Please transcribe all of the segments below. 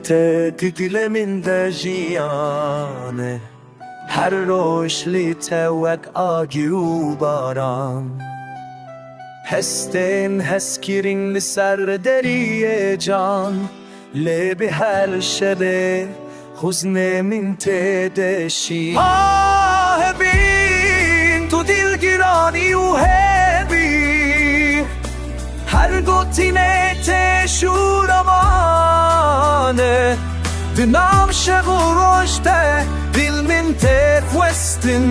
te dilemin de jiyane her roş li tewek agiu baran Hestên heskirîn li ser deriyê can lê bi her şerê huznê min tê de şî Ah hebîn tu dilgiranî û hebî her gotinê tê şûramane di nav şev û roj te dil min tê xwestin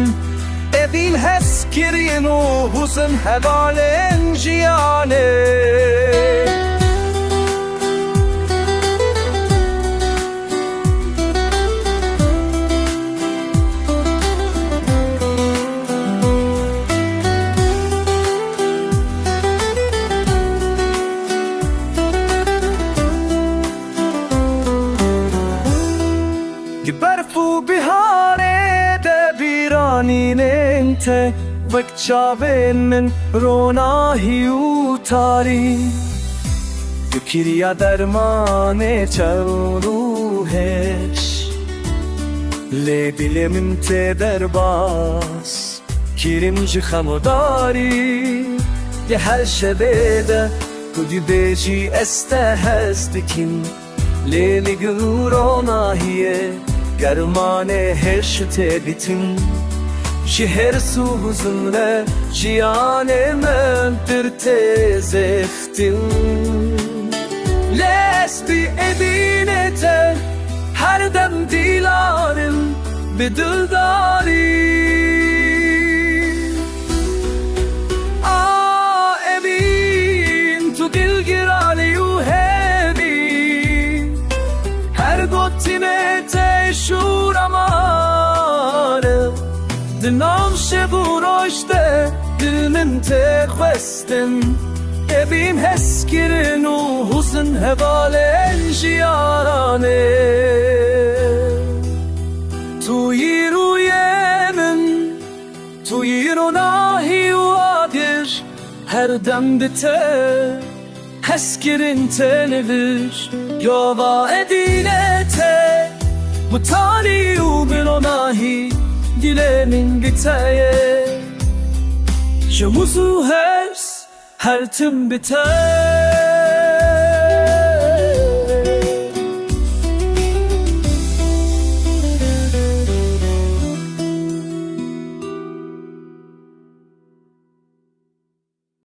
Evîn heskirîn û huzn hevalên jiyanê Gi berf û biharê de bîranînên te Vek çavên min ronahî û tarî Di kiriya dermanê çewr û hêş Lê dilê min tê derbas Kîrim ji xemodarî Di her şevê de tu dibêjî ez te hez dikim Lê li gul ronahiyê germanê hêş tê bitin Ji hirs û huzn re jiyanê min pir tê zêxtin Lê ez bi evînê te her dem dîlarim bi dildarî Ah evîn tu dilgiranî û hebî her gotinê tê şûramane Di nav şev û roj te dil min tê xwestin Evîn heskirîn û huzn hevalên jiyanê Tu yî rûyê min tu yî ronahî û agir her dem bi te heskirîn tenivir Yova edîne te mutanî û bi ronahî dilê min biteye Ji huz û hers her tim biter